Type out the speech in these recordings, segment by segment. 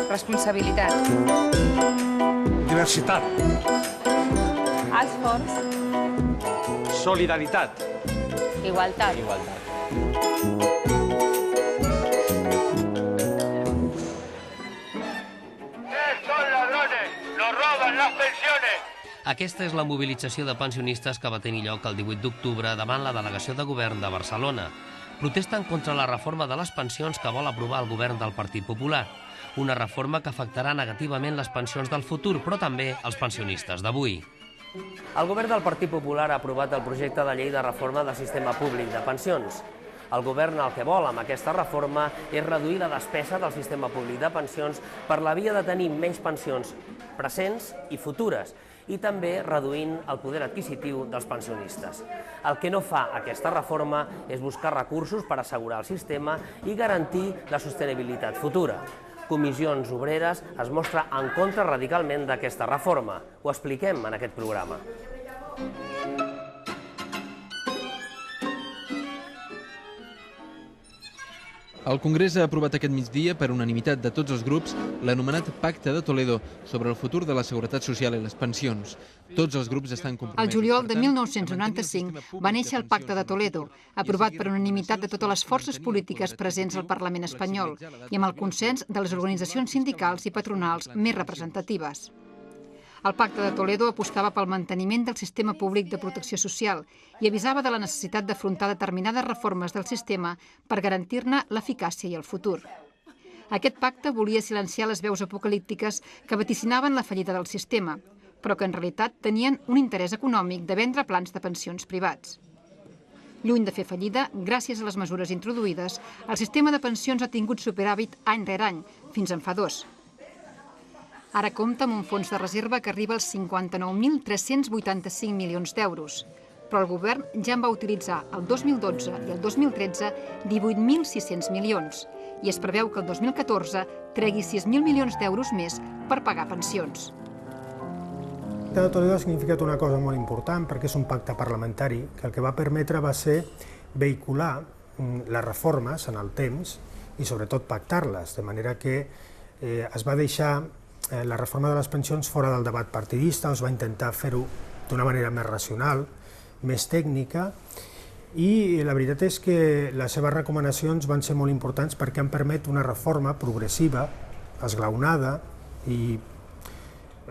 Responsabilitat. Diversitat. Esforç. Solidaritat. Igualtat. Son ladrones, nos roban las pensiones. Aquesta és la mobilització de pensionistes que va tenir lloc el 18 d'octubre davant la delegació de govern de Barcelona. Protesten contra la reforma de les pensions que vol aprovar el govern del Partit Popular. Una reforma que afectarà negativament les pensions del futur, però també els pensionistes d'avui. El govern del Partit Popular ha aprovat el projecte de llei de reforma del sistema públic de pensions. El govern el que vol amb aquesta reforma és reduir la despesa del sistema públic de pensions per la via de tenir menys pensions presents i futures, i també reduint el poder adquisitiu dels pensionistes. El que no fa aquesta reforma és buscar recursos per assegurar el sistema i garantir la sostenibilitat futura. Comissions Obreres es mostra en contra radicalment d'aquesta reforma. Ho expliquem en aquest programa. El Congrés ha aprovat aquest migdia, per unanimitat de tots els grups, l'anomenat Pacte de Toledo sobre el futur de la seguretat social i les pensions. Tots els grups estan compromesos. El juliol de 1995 va néixer el Pacte de Toledo, aprovat per unanimitat de totes les forces polítiques presents al Parlament espanyol i amb el consens de les organitzacions sindicals i patronals més representatives. El Pacte de Toledo apostava pel manteniment del sistema públic de protecció social i avisava de la necessitat d'afrontar determinades reformes del sistema per garantir-ne l'eficàcia i el futur. Aquest pacte volia silenciar les veus apocalíptiques que vaticinaven la fallida del sistema, però que en realitat tenien un interès econòmic de vendre plans de pensions privats. Lluny de fer fallida, gràcies a les mesures introduïdes, el sistema de pensions ha tingut superàvit any rere any, fins en fa 2. Ara compta amb un fons de reserva que arriba als 59.385 milions d'euros, però el govern ja en va utilitzar el 2012 i el 2013 18.600 milions i es preveu que el 2014 tregui 6.000 milions d'euros més per pagar pensions. El Pacte de Toledo ha significat una cosa molt important perquè és un pacte parlamentari que el que va permetre va ser vehicular les reformes en el temps i sobretot pactar-les, de manera que es va deixar la reforma de les pensions fora del debat partidista, es va intentar fer-ho d'una manera més racional, més tècnica, i la veritat és que les seves recomanacions van ser molt importants perquè han permès una reforma progressiva, esglaonada i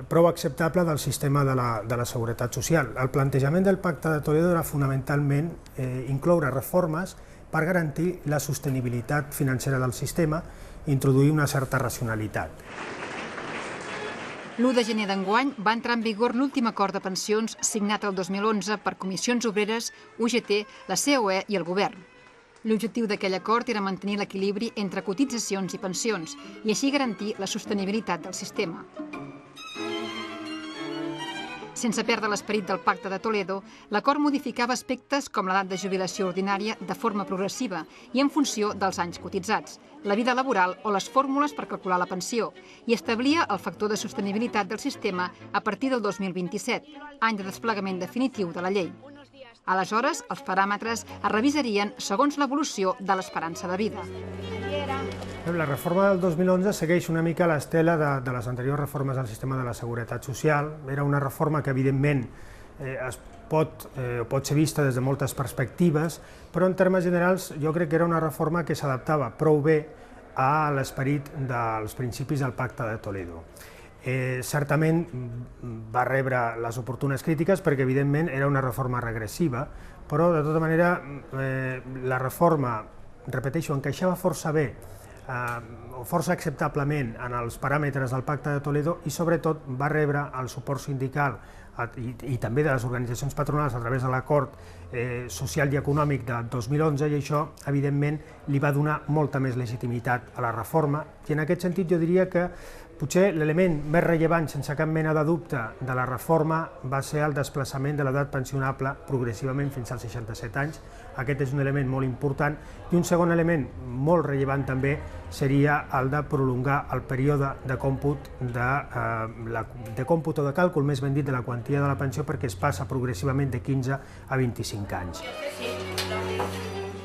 prou acceptable del sistema de la seguretat social. El plantejament del Pacte de Toledo era fonamentalment incloure reformes per garantir la sostenibilitat financera del sistema i introduir una certa racionalitat. L'1 de gener d'enguany va entrar en vigor l'últim acord de pensions signat el 2011 per Comissions Obreres, UGT, la COE i el Govern. L'objectiu d'aquell acord era mantenir l'equilibri entre cotitzacions i pensions i així garantir la sostenibilitat del sistema. Sense perdre l'esperit del Pacte de Toledo, l'acord modificava aspectes com l'edat de jubilació ordinària de forma progressiva i en funció dels anys cotitzats, la vida laboral o les fórmules per calcular la pensió, i establia el factor de sostenibilitat del sistema a partir del 2027, any de desplegament definitiu de la llei. Aleshores, els paràmetres es revisarien segons l'evolució de l'esperança de vida. La reforma del 2011 segueix una mica l'estela de les anteriors reformes del sistema de la seguretat social. Era una reforma que, evidentment, pot ser vista des de moltes perspectives, però en termes generals jo crec que era una reforma que s'adaptava prou bé a l'esperit dels principis del Pacte de Toledo. Certament va rebre les oportunes crítiques perquè, evidentment, era una reforma regressiva, però, de tota manera, la reforma, repeteixo, encaixava força bé, força acceptablement en els paràmetres del Pacte de Toledo i, sobretot, va rebre el suport sindical i també de les organitzacions patronals a través de l'acord social i econòmic de 2011 i això, evidentment, li va donar molta més legitimitat a la reforma i en aquest sentit jo diria que potser l'element més rellevant, sense cap mena de dubte, de la reforma va ser el desplaçament de l'edat pensionable progressivament fins als 67 anys. Aquest és un element molt important. I un segon element molt rellevant també seria el de prolongar el període de còmput o de càlcul, més ben dit, de la quantia de la pensió perquè es passa progressivament de 15 a 25 anys.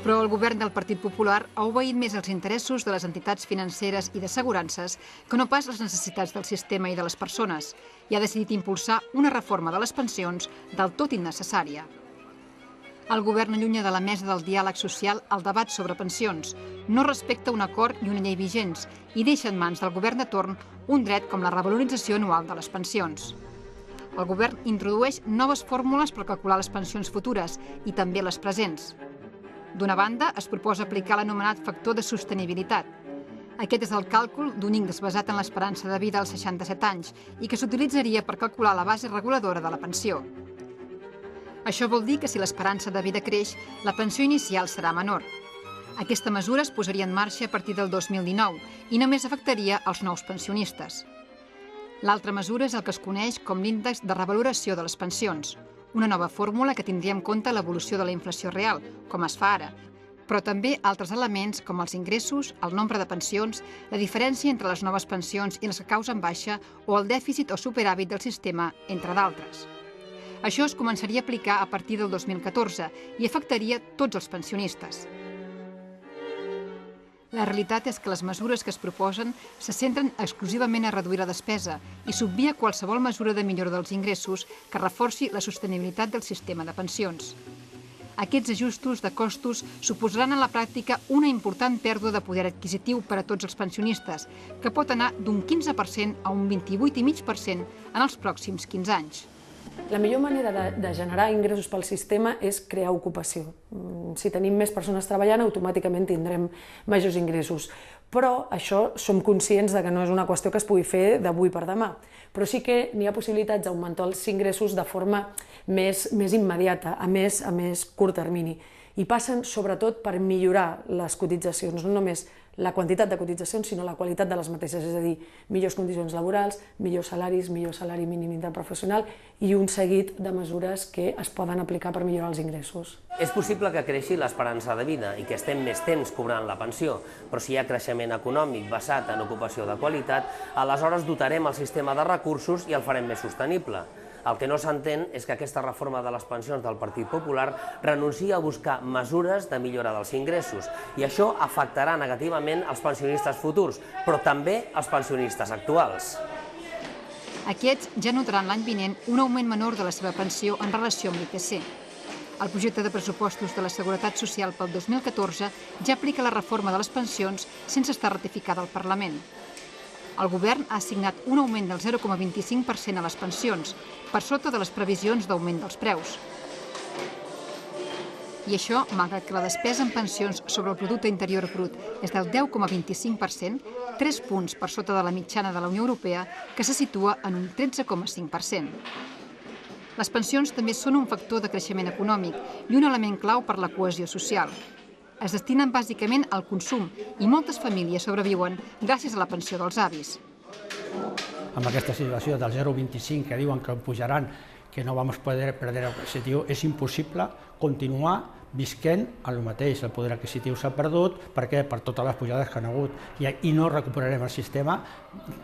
Però el govern del Partit Popular ha obeït més els interessos de les entitats financeres i d'assegurances que no pas les necessitats del sistema i de les persones, i ha decidit impulsar una reforma de les pensions del tot innecessària. El govern allunya de la mesa del diàleg social el debat sobre pensions, no respecta un acord i una llei vigents i deixa en mans del govern de torn un dret com la revalorització anual de les pensions. El govern introdueix noves fórmules per calcular les pensions futures i també les presents. D'una banda, es proposa aplicar l'anomenat factor de sostenibilitat. Aquest és el càlcul d'un índex basat en l'esperança de vida als 67 anys i que s'utilitzaria per calcular la base reguladora de la pensió. Això vol dir que si l'esperança de vida creix, la pensió inicial serà menor. Aquesta mesura es posaria en marxa a partir del 2019 i només afectaria els nous pensionistes. L'altra mesura és el que es coneix com l'índex de revaloració de les pensions, una nova fórmula que tindria en compte l'evolució de la inflació real, com es fa ara, però també altres elements com els ingressos, el nombre de pensions, la diferència entre les noves pensions i les que causen baixa o el dèficit o superàvit del sistema, entre d'altres. Això es començaria a aplicar a partir del 2014 i afectaria tots els pensionistes. La realitat és que les mesures que es proposen se centren exclusivament a reduir la despesa i s'obvia qualsevol mesura de millora dels ingressos que reforci la sostenibilitat del sistema de pensions. Aquests ajustos de costos suposaran en la pràctica una important pèrdua de poder adquisitiu per a tots els pensionistes, que pot anar d'un 15% a un 28,5% en els pròxims 15 anys. La millor manera de generar ingressos pel sistema és crear ocupació. Si tenim més persones treballant, automàticament tindrem majors ingressos. Però això som conscients que no és una qüestió que es pugui fer d'avui per demà. Però sí que n'hi ha possibilitats d'augmentar els ingressos de forma més immediata, a més curt termini. I passen sobretot per millorar les cotitzacions, no només la quantitat de cotitzacions, sinó la qualitat de les mateixes, és a dir, millors condicions laborals, millors salaris, millor salari mínim interprofessional i un seguit de mesures que es poden aplicar per millorar els ingressos. És possible que creixi l'esperança de vida i que estem més temps cobrant la pensió, però si hi ha creixement econòmic basat en ocupació de qualitat, aleshores dotarem el sistema de recursos i el farem més sostenible. El que no s'entén és que aquesta reforma de les pensions del Partit Popular renuncia a buscar mesures de millora dels ingressos i això afectarà negativament els pensionistes futurs, però també els pensionistes actuals. Aquests ja notaran l'any vinent un augment menor de la seva pensió en relació amb l'IPC. El projecte de pressupostos de la Seguretat Social pel 2014 ja aplica la reforma de les pensions sense estar ratificada al Parlament. El govern ha assignat un augment del 0,25% a les pensions, per sota de les previsions d'augment dels preus. I això, malgrat que la despesa en pensions sobre el producte interior brut és del 10,25%, 3 punts per sota de la mitjana de la Unió Europea, que se situa en un 13,5%. Les pensions també són un factor de creixement econòmic i un element clau per la cohesió social. Es destinen bàsicament al consum i moltes famílies sobreviuen gràcies a la pensió dels avis. Amb aquesta situació del 0,25 que diuen que pujaran, que no vam poder perder el adquisitiu, és impossible continuar visquent el mateix. El poder adquisitiu s'ha perdut, per què? Per totes les pujades que han hagut i no recuperarem el sistema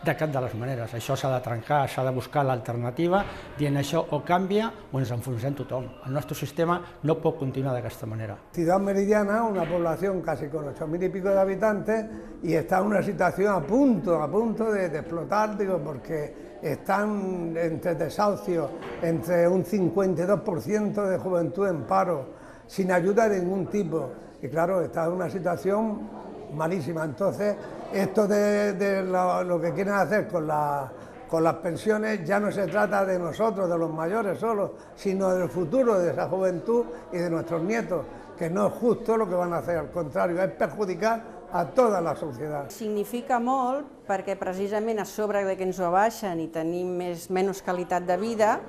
de cap de les maneres. Això s'ha de trencar, s'ha de buscar l'alternativa, dient això o canvia o ens enfonsem tothom. El nostre sistema no pot continuar d'aquesta manera. Ciudad Meridiana, una población casi con 8.000 y pico de habitantes y está en una situación a punto de explotar, digo, porque están entre desahucios, entre un 52% de juventud en paro, sin ayuda de ningún tipo. Y claro, está en una situación malísima. Entonces, esto de lo que quieren hacer con las pensiones ya no se trata de nosotros, de los mayores solo, sino del futuro de esa juventud y de nuestros nietos, que no es justo lo que van a hacer, al contrario, es perjudicar a tota la societat. Significa molt perquè precisament a sobre que ens ho abaixen i tenim menys qualitat de vida,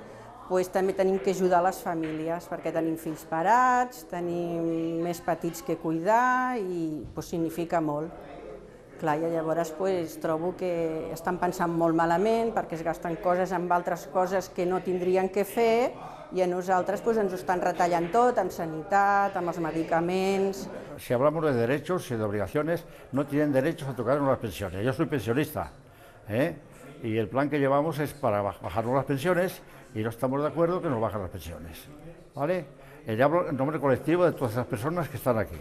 també tenim que ajudar les famílies, perquè tenim fills parats, tenim més petits que cuidar i significa molt. Clar, i llavors trobo que estan pensant molt malament perquè es gasten coses amb altres coses que no tindrien que fer i a nosaltres ens ho estan retallant tot, amb sanitat, amb els medicaments. Si hablamos de derechos y de obligaciones, no tienen derechos a tocarnos las pensiones. Yo soy pensionista, y el plan que llevamos es para bajarnos las pensiones y no estamos de acuerdo que nos bajen las pensiones, ¿vale? Y hablo en nombre colectivo de todas esas personas que están aquí.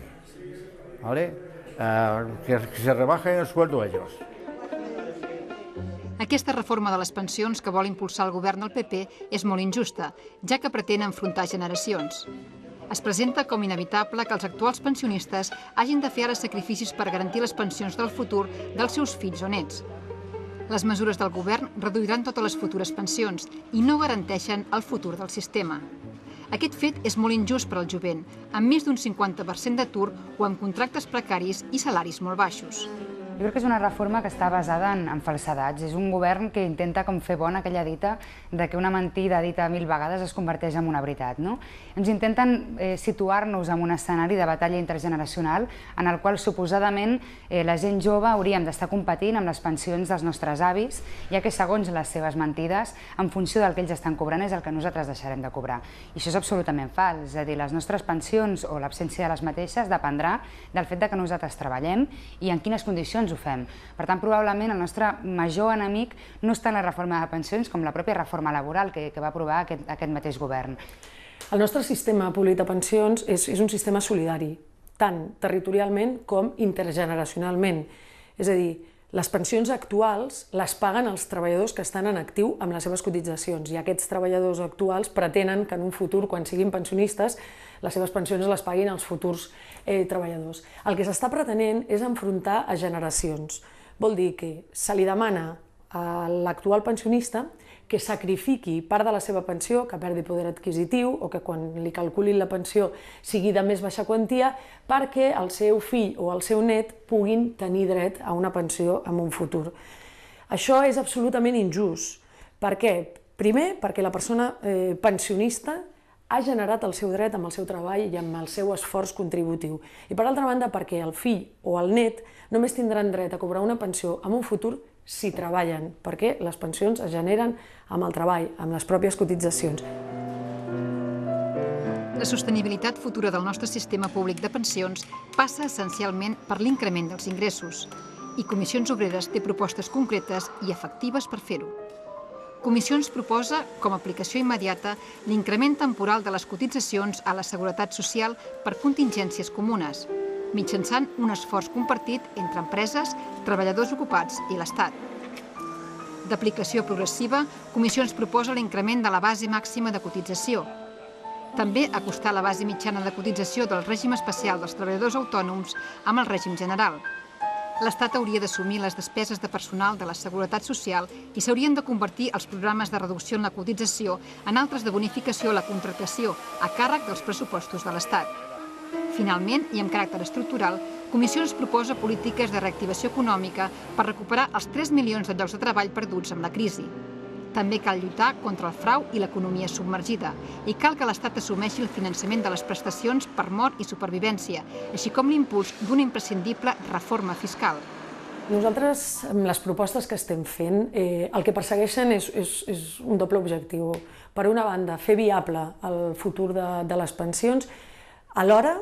¿vale? Que se rebajen el sueldo ellos. Aquesta reforma de les pensions que vol impulsar el govern del PP és molt injusta, ja que pretén enfrontar generacions. Es presenta com inevitable que els actuals pensionistes hagin de fer ara sacrificis per garantir les pensions del futur dels seus fills o nets. Les mesures del govern reduiran totes les futures pensions i no garanteixen el futur del sistema. Aquest fet és molt injust per al jovent, amb més d'un 50% d'atur o amb contractes precaris i salaris molt baixos. Jo crec que és una reforma que està basada en falsedats. És un govern que intenta com fer bona aquella dita de que una mentida dita 1000 vegades es converteix en una veritat. Ens intenten situar-nos en un escenari de batalla intergeneracional en el qual suposadament la gent jove hauríem d'estar competint amb les pensions dels nostres avis, ja que segons les seves mentides, en funció del que ells estan cobrant és el que nosaltres deixarem de cobrar. I això és absolutament fals. És a dir, les nostres pensions o l'absència de les mateixes dependrà del fet que nosaltres treballem i en quines condicions ho fem. Per tant, probablement el nostre major enemic no està en la reforma de pensions com la pròpia reforma laboral que va aprovar aquest mateix govern. El nostre sistema públic de pensions és un sistema solidari, tant territorialment com intergeneracionalment. És a dir, les pensions actuals les paguen els treballadors que estan en actiu amb les seves cotitzacions i aquests treballadors actuals pretenen que en un futur, quan siguin pensionistes, les seves pensions les paguin els futurs treballadors. El que s'està pretenent és enfrontar a generacions. Vol dir que se li demana a l'actual pensionista que sacrifiqui part de la seva pensió, que perdi poder adquisitiu o que quan li calculin la pensió sigui de més baixa quantia perquè el seu fill o el seu net puguin tenir dret a una pensió en un futur. Això és absolutament injust. Per què? Primer, perquè la persona pensionista ha generat el seu dret amb el seu treball i amb el seu esforç contributiu. I per altra banda, perquè el fill o el net només tindran dret a cobrar una pensió en un futur si treballen, perquè les pensions es generen amb el treball, amb les pròpies cotitzacions. La sostenibilitat futura del nostre sistema públic de pensions passa essencialment per l'increment dels ingressos, i Comissions Obreres té propostes concretes i efectives per fer-ho. Comissions proposa, com a aplicació immediata, l'increment temporal de les cotitzacions a la Seguretat Social per contingències comunes, mitjançant un esforç compartit entre empreses, treballadors ocupats i l'Estat. D'aplicació progressiva, Comissions proposa l'increment de la base màxima de cotització. També acostar la base mitjana de cotització del règim especial dels treballadors autònoms amb el règim general. L'Estat hauria d'assumir les despeses de personal de la Seguretat Social i s'haurien de convertir els programes de reducció en la cotització en altres de bonificació a la contractació a càrrec dels pressupostos de l'Estat. Finalment, i amb caràcter estructural, Comissions proposa polítiques de reactivació econòmica per recuperar els 3 milions de llocs de treball perduts amb la crisi. També cal lluitar contra el frau i l'economia submergida i cal que l'Estat assumeixi el finançament de les prestacions per mort i supervivència, així com l'impuls d'una imprescindible reforma fiscal. Nosaltres, amb les propostes que estem fent, el que persegueixen és un doble objectiu. Per una banda, fer viable el futur de les pensions, alhora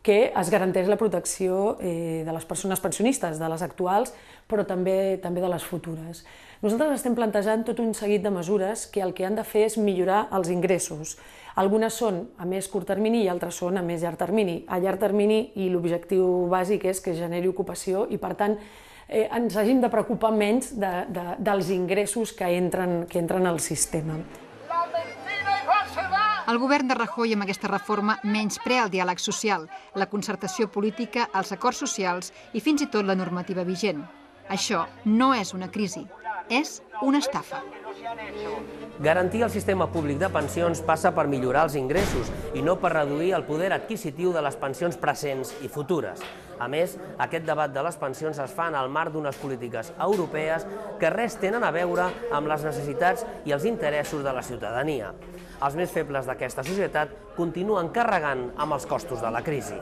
que es garanteix la protecció de les persones pensionistes, de les actuals, però també de les futures. Nosaltres estem plantejant tot un seguit de mesures que el que han de fer és millorar els ingressos. Algunes són a més curt termini i altres són a més llarg termini. A llarg termini, i l'objectiu bàsic és que generi ocupació i, per tant, ens hàgim de preocupar menys dels ingressos que entren al sistema. El govern de Rajoy amb aquesta reforma menysprea el diàleg social, la concertació política, els acords socials i fins i tot la normativa vigent. Això no és una crisi, és una estafa. Garantir el sistema públic de pensions passa per millorar els ingressos i no per reduir el poder adquisitiu de les pensions presents i futures. A més, aquest debat de les pensions es fa en el marc d'unes polítiques europees que res tenen a veure amb les necessitats i els interessos de la ciutadania. Els més febles d'aquesta societat continuen carregant amb els costos de la crisi.